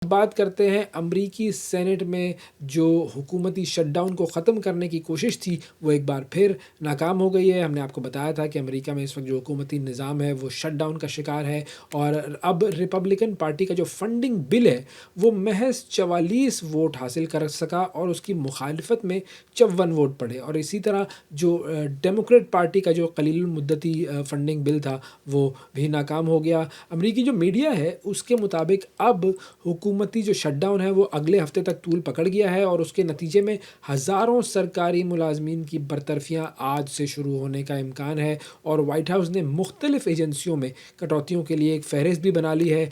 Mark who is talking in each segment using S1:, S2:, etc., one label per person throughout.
S1: بات کرتے ہیں امریکی سینٹ میں جو حکومتی شٹ ڈاؤن کو ختم کرنے کی کوشش تھی وہ ایک بار پھر ناکام ہو گئی ہے۔ ہم نے آپ کو بتایا تھا کہ امریکہ میں اس وقت جو حکومتی نظام ہے وہ شٹ ڈاؤن کا شکار ہے، اور اب ریپبلکن پارٹی کا جو فنڈنگ بل ہے وہ محض 44 ووٹ حاصل کر سکا اور اس کی مخالفت میں 54 ووٹ پڑے، اور اسی طرح جو ڈیموکریٹ پارٹی کا جو قلیل المدتی فنڈنگ بل تھا وہ بھی ناکام ہو گیا۔ امریکی جو میڈیا ہے اس کے مطابق اب حکومتی جو شٹ ڈاؤن ہے وہ اگلے ہفتے تک طول پکڑ گیا ہے، اور اس کے نتیجے میں ہزاروں سرکاری ملازمین کی برطرفیاں آج سے شروع ہونے کا امکان ہے، اور وائٹ ہاؤس نے مختلف ایجنسیوں میں کٹوتیوں کے لیے ایک فہرست بھی بنا لی ہے۔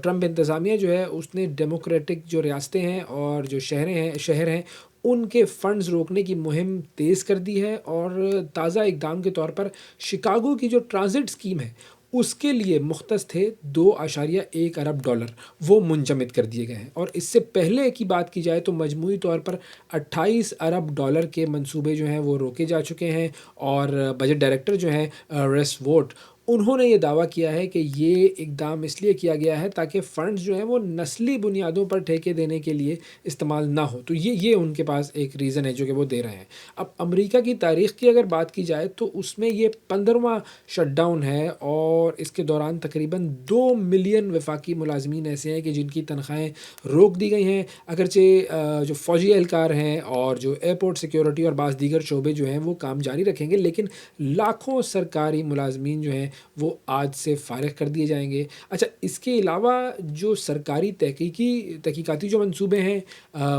S1: ٹرمپ انتظامیہ جو ہے اس نے ڈیموکریٹک جو ریاستیں ہیں اور جو شہر ہیں ان کے فنڈز روکنے کی مہم تیز کر دی ہے، اور تازہ اقدام کے طور پر شکاگو کی جو ٹرانزٹ اسکیم ہے اس کے لیے مختص تھے 2.1 ارب ڈالر وہ منجمد کر دیے گئے ہیں، اور اس سے پہلے کی بات کی جائے تو مجموعی طور پر 28 ارب ڈالر کے منصوبے جو ہیں وہ روکے جا چکے ہیں، اور بجٹ ڈائریکٹر جو ہیں ریس ووٹ، انہوں نے یہ دعویٰ کیا ہے کہ یہ اقدام اس لیے کیا گیا ہے تاکہ فنڈز جو ہیں وہ نسلی بنیادوں پر ٹھیکے دینے کے لیے استعمال نہ ہو، تو یہ ان کے پاس ایک ریزن ہے جو کہ وہ دے رہے ہیں۔ اب امریکہ کی تاریخ کی اگر بات کی جائے تو اس میں یہ 15واں شٹ ڈاؤن ہے، اور اس کے دوران تقریباً 2 ملین وفاقی ملازمین ایسے ہیں کہ جن کی تنخواہیں روک دی گئی ہیں، اگرچہ جو فوجی اہلکار ہیں اور جو ایئرپورٹ سیکیورٹی اور بعض دیگر شعبے جو ہیں وہ کام جاری رکھیں گے، لیکن لاکھوں سرکاری ملازمین جو ہیں وہ آج سے فارغ کر دیے جائیں گے۔ اچھا، اس کے علاوہ جو سرکاری تحقیقاتی جو منصوبے ہیں،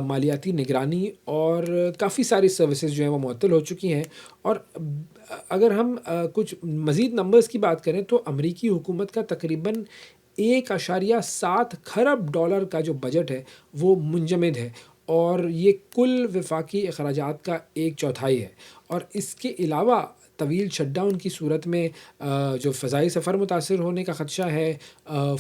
S1: مالیاتی نگرانی اور کافی ساری سروسز جو ہیں وہ معطل ہو چکی ہیں، اور اگر ہم کچھ مزید نمبرز کی بات کریں تو امریکی حکومت کا تقریباً 1.7 کھرب ڈالر کا جو بجٹ ہے وہ منجمد ہے، اور یہ کل وفاقی اخراجات کا 1/4 ہے، اور اس کے علاوہ طویل شٹ ڈاؤن کی صورت میں جو فضائی سفر متاثر ہونے کا خدشہ ہے،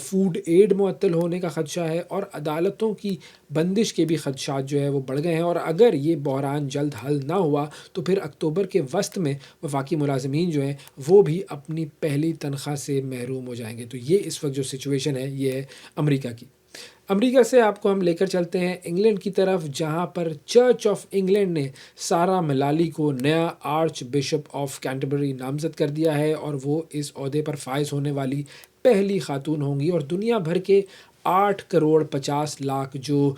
S1: فوڈ ایڈ معطل ہونے کا خدشہ ہے، اور عدالتوں کی بندش کے بھی خدشات جو ہے وہ بڑھ گئے ہیں، اور اگر یہ بحران جلد حل نہ ہوا تو پھر اکتوبر کے وسط میں وفاقی ملازمین جو ہیں وہ بھی اپنی پہلی تنخواہ سے محروم ہو جائیں گے۔ تو یہ اس وقت جو سچویشن ہے یہ ہے امریکہ کی۔ امریکہ سے آپ کو ہم لے کر چلتے ہیں انگلینڈ کی طرف، جہاں پر چرچ آف انگلینڈ نے سارہ ملالی کو نیا آرچ بشپ آف کینٹربری نامزد کر دیا ہے، اور وہ اس عہدے پر فائز ہونے والی پہلی خاتون ہوں گی، اور دنیا بھر کے 8.50 کروڑ جو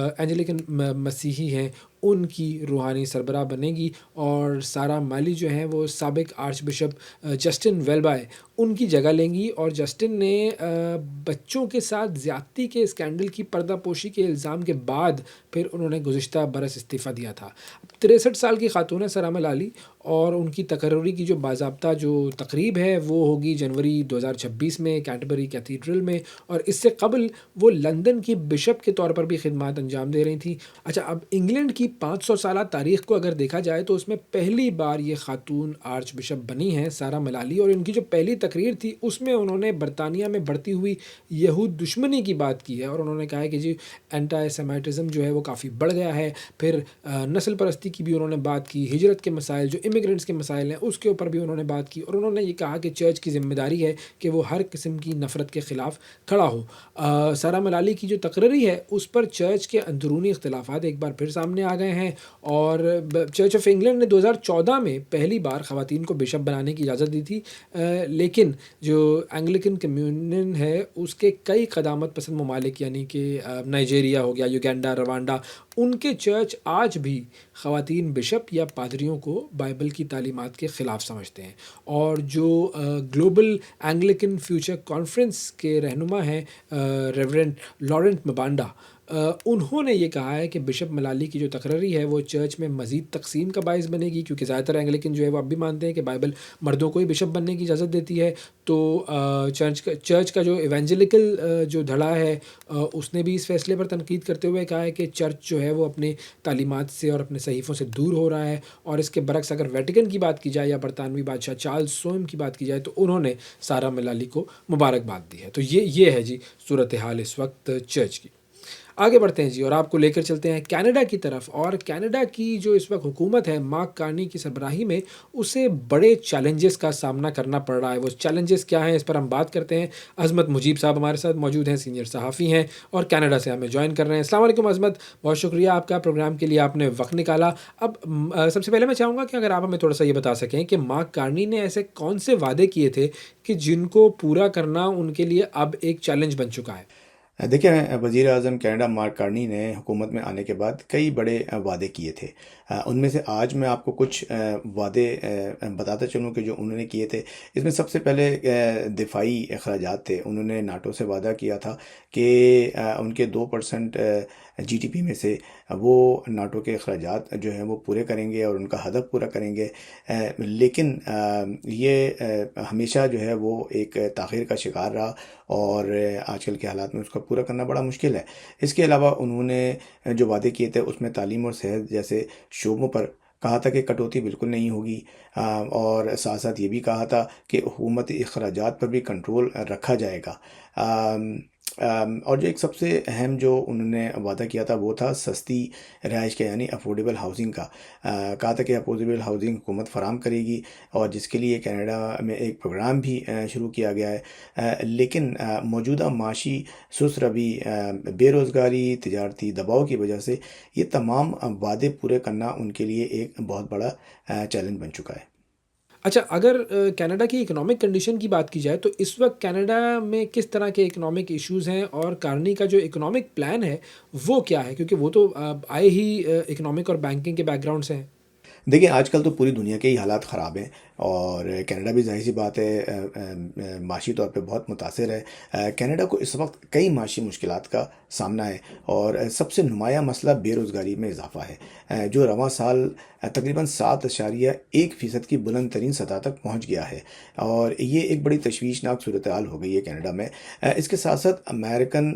S1: اینجلیکن مسیحی ہیں ان کی روحانی سربراہ بنے گی، اور سارہ مالی جو ہیں وہ سابق آرچ بشپ جسٹن ویلبائے ان کی جگہ لیں گی، اور جسٹن نے بچوں کے ساتھ زیادتی کے اسکینڈل کی پردہ پوشی کے الزام کے بعد پھر انہوں نے گزشتہ برس استعفیٰ دیا تھا۔ 63 سال کی خاتون ہے سارہ ملالی، اور ان کی تقرری کی جو باضابطہ جو تقریب ہے وہ ہوگی جنوری 2026 میں کینٹربری کیتھیڈرل میں، اور اس سے قبل وہ لندن کی بشپ کے طور پر بھی خدمات انجام دے رہی تھیں۔ اچھا، اب انگلینڈ کی 500 سالہ تاریخ کو اگر دیکھا جائے تو اس میں پہلی بار یہ خاتون آرچ بشپ بنی ہیں سارہ ملالی، اور ان کی جو پہلی تقریر تھی اس میں انہوں نے برطانیہ میں بڑھتی ہوئی یہود دشمنی کی بات کی ہے، اور انہوں نے کہا ہے کہ جی اینٹی سیمیٹزم جو ہے وہ کافی بڑھ گیا ہے، پھر نسل پرستی کی بھی انہوں نے بات کی، ہجرت کے مسائل جو امیگرینٹس کے مسائل ہیں اس کے اوپر بھی انہوں نے بات کی، اور انہوں نے یہ کہا کہ چرچ کی ذمہ داری ہے کہ وہ ہر قسم کی نفرت کے خلاف کھڑا ہو۔ سارہ ملالی کی جو تقرری ہے اس پر چرچ کے اندرونی اختلافات ایک بار پھر سامنے آ گئے ہیں، اور چرچ آف انگلینڈ نے 2014 میں پہلی بار خواتین کو بشپ بنانے کی اجازت دی تھی، لیکن جو اینگلیکن کمیونین ہے اس کے کئی قدامت پسند ممالک یعنی کہ نائجیریا ہو گیا، یوگینڈا، روانڈا، ان کے چرچ آج بھی خواتین بشپ یا پادریوں کو بائبل کی تعلیمات کے خلاف سمجھتے ہیں، اور جو گلوبل اینگلیکن فیوچر کانفرنس کے رہنما ہیں ریورنڈ لارنٹ مبانڈا، انہوں نے یہ کہا ہے کہ بشپ ملالی کی جو تقرری ہے وہ چرچ میں مزید تقسیم کا باعث بنے گی، کیونکہ زیادہ تر اینگلیکن جو ہے وہ اب بھی مانتے ہیں کہ بائبل مردوں کو ہی بشپ بننے کی اجازت دیتی ہے، تو چرچ کا جو ایونجلیکل جو دھڑا ہے اس نے بھی اس فیصلے پر تنقید کرتے ہوئے کہا ہے کہ چرچ جو ہے وہ اپنے تعلیمات سے اور اپنے صحیفوں سے دور ہو رہا ہے، اور اس کے برعکس اگر ویٹیکن کی بات کی جائے یا برطانوی بادشاہ چارلز سوم کی بات کی جائے تو انہوں نے سارہ ملالی کو مبارکباد دی ہے۔ تو یہ ہے جی صورتحال اس وقت چرچ کی۔ आगे बढ़ते हैं जी और आपको लेकर चलते हैं कनाडा की तरफ और कनाडा की जो इस वक्त हुकूमत है मार्क कार्नी की सरबराही में उसे बड़े चैलेंजेस का सामना करना पड़ रहा है। वो चैलेंजेस क्या हैं इस पर हम बात करते हैं। अज़मत मुजीब साहब हमारे साथ मौजूद हैं, सीनियर सहाफ़ी हैं और कनाडा से हमें ज्वाइन कर रहे हैं। अस्सलाम वालेकुम अज़मत, बहुत शुक्रिया आपका प्रोग्राम के लिए आपने वक्त निकाला। अब सबसे पहले मैं चाहूँगा कि अगर आप हमें थोड़ा सा ये बता सकें कि मार्क कार्नी ने ऐसे कौन से वादे किए थे कि जिनको पूरा करना उनके लिए अब एक चैलेंज बन चुका है।
S2: देखिए, वज़ीर आज़म कनाडा मार्क कार्नी ने हुकूमत में आने के बाद कई बड़े वादे किए थे। उनमें से आज मैं आपको कुछ वादे बताता चलूँ कि जो उन्होंने किए थे। इसमें सबसे पहले दिफ़ाई अखराजात थे। उन्होंने नाटो से वादा किया था कि उनके 2% जीडीपी में से वो नाटो के अखराजात जो हैं वो पूरे करेंगे और उनका हदफ पूरा करेंगे। लेकिन ये हमेशा जो है वो एक ताख़ीर का शिकार रहा और आजकल के हालात में उसका पूरा करना बड़ा मुश्किल है। इसके अलावा उन्होंने जो वादे किए थे उसमें तालीम और सेहत जैसे शोबों पर कहा था कि कटौती बिल्कुल नहीं होगी, और साथ साथ ये भी कहा था कि हुकूमती अखराजात पर भी कंट्रोल रखा जाएगा। और जो एक सबसे अहम जो उन्होंने वादा किया था वो था सस्ती रिहाइश का, यानी अफोर्डेबल हाउसिंग का। कहा था कि अफोर्डेबल हाउसिंग हुकूमत फराम करेगी और जिसके लिए कनाडा में एक प्रोग्राम भी शुरू किया गया है। लेकिन मौजूदा माशी सुस्त रवि, बेरोज़गारी, तिजारती दबाव की वजह से ये तमाम वादे पूरे करना उनके लिए एक बहुत बड़ा चैलेंज बन चुका है।
S1: अच्छा, अगर कनाडा की इकोनॉमिक कंडीशन की बात की जाए तो इस वक्त कनाडा में किस तरह के इकोनॉमिक इश्यूज़ हैं और कार्नी का जो इकोनॉमिक प्लान है वो क्या है? क्योंकि वो तो आए ही इकोनॉमिक और बैंकिंग के बैकग्राउंड से हैं।
S2: देखिए, आजकल तो पूरी दुनिया के ही हालात ख़राब हैं और कनाडा भी ज़ाहिर सी बात है माशी तौर पे बहुत मुतासिर है। कनाडा को इस वक्त कई माशी मुश्किलात का सामना है और सबसे नुमाया मसला बेरोज़गारी में इजाफ़ा है, जो रवां साल तकरीबन 7.1% की बुलंद तरीन सतह तक पहुँच गया है और ये एक बड़ी तशवीशनाक सूरत हाल हो गई है कनाडा में। इसके साथ साथ अमेरिकन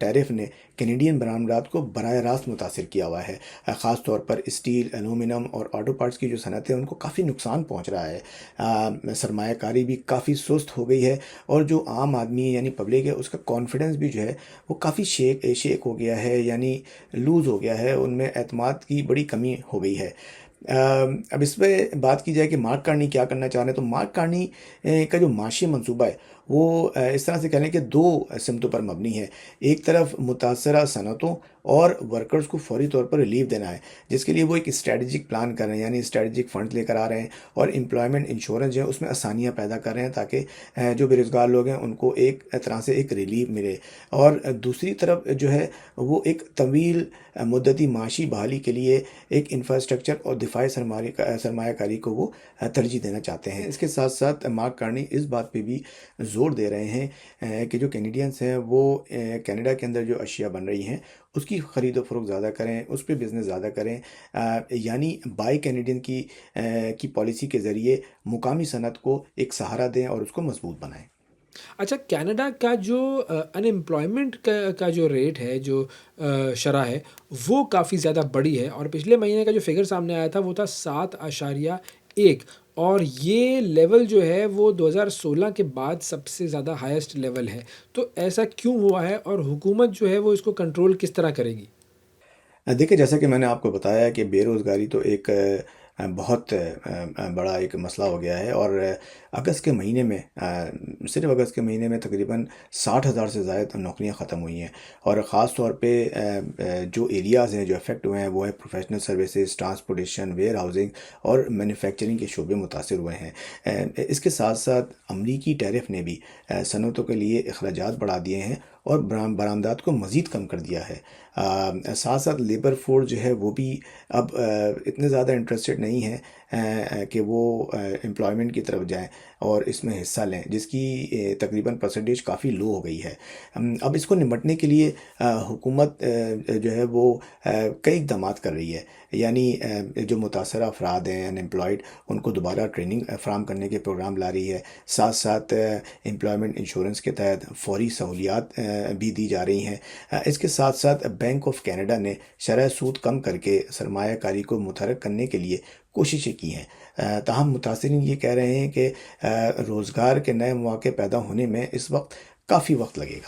S2: टैरिफ ने कैनेडियन बरामदात को बराह रास्त मुतासिर किया हुआ है। ख़ास तौर पर स्टील, एलुमिनियम और ऑटो पार्ट्स की जो सनत है उनको काफ़ी नुकसान पहुंच रहा है। सरमायाकारी भी काफ़ी सुस्त हो गई है और जो आम आदमी यानी पब्लिक है उसका कॉन्फिडेंस भी जो है वो काफ़ी शेक हो गया है, यानी लूज़ हो गया है, उनमें एतमाद की बड़ी कमी हो गई है। अब इस पे बात की जाए कि मार्क कार्नी क्या करना चाह रहे हैं, तो मार्क कार्नी का जो माशी मंसूबा है वो इस तरह से कह लें कि दो सिमतों पर मबनी है। एक तरफ मुतासरा सनतों और वर्कर्स को फौरी तौर पर रिलीफ देना है, जिसके लिए वो एक स्ट्रेटजिक प्लान कर रहे हैं, यानी स्ट्रेटजिक फंड लेकर आ रहे हैं और एम्प्लॉयमेंट इंश्योरेंस जो है उसमें आसानियाँ पैदा कर रहे हैं ताकि जो बेरोज़गार लोग हैं उनको एक तरह से एक रिलीफ मिले। और दूसरी तरफ जो है वो एक तवील मुद्दती माशी बहाली के लिए एक इंफ्रास्ट्रक्चर और दिफाई सरमायाकारी को वो तरजीह देना चाहते हैं। इसके साथ साथ मार्क कार्नी इस बात पे भी ज़ोर दे रहे हैं कि जो कैनेडियंस हैं वो कनाडा के अंदर जो अशिया बन रही हैं उसकी ख़रीद फ़रोख्त ज़्यादा करें, उस पे बिज़नेस ज़्यादा करें, यानी बाई कैनेडियन की पॉलिसी के ज़रिए मुकामी सनत को एक सहारा दें और उसको मजबूत बनाएं।
S1: अच्छा, कनाडा का जो अनएम्प्लॉयमेंट का जो रेट है, जो शरह है, वो काफ़ी ज़्यादा बड़ी है और पिछले महीने का जो फिगर सामने आया था वो था 7.1 और ये लेवल जो है वो 2016 के बाद सबसे ज़्यादा हाईएस्ट लेवल है। तो ऐसा क्यों हुआ है और हुकूमत जो है वो इसको कंट्रोल किस तरह करेगी?
S2: देखिए, जैसा कि मैंने आपको बताया कि बेरोज़गारी तो एक बहुत बड़ा एक मसला हो गया है और अगस्त के महीने में सिर्फ अगस्त के महीने में तकरीबन 60,000 से ज़ायद नौकरियां ख़त्म हुई हैं और ख़ास तौर पे जो एरियाज़ हैं जो अफेक्ट हुए हैं वो है professional services, transportation, warehousing और मैन्युफैक्चरिंग के शोबे मुतासर हुए हैं। इसके साथ साथ अमरीकी टैरिफ ने भी सनतों के लिए अखराजात बढ़ा दिए हैं और बरामदात को मज़ीद कम कर दिया है। साथ साथ लेबर फोर्स जो है वो भी अब इतने ज़्यादा इंटरेस्टेड नहीं है कि वो एम्प्लॉयमेंट की तरफ जाएं और इसमें हिस्सा लें, जिसकी तकरीबन परसेंटेज काफ़ी लो हो गई है। अब इसको निपटने के लिए हुकूमत जो है वो कई इक़दाम कर रही है, यानी जो मुतासरा अफराद हैं अनएम्प्लॉयड उनको दोबारा ट्रेनिंग फ़राहम करने के प्रोग्राम ला रही है। साथ साथ एम्प्लॉयमेंट इंश्योरेंस के तहत फौरी सहूलियात भी दी जा रही हैं। इसके साथ साथ बैंक ऑफ कनाडा ने शरह सूद कम करके सरमायाकारी को मुतहर्रिक करने के लिए कोशिशें की हैं। ताहम मुतासरीन ये कह रहे हैं कि रोज़गार के नए मौके पैदा होने में इस वक्त काफ़ी वक्त लगेगा।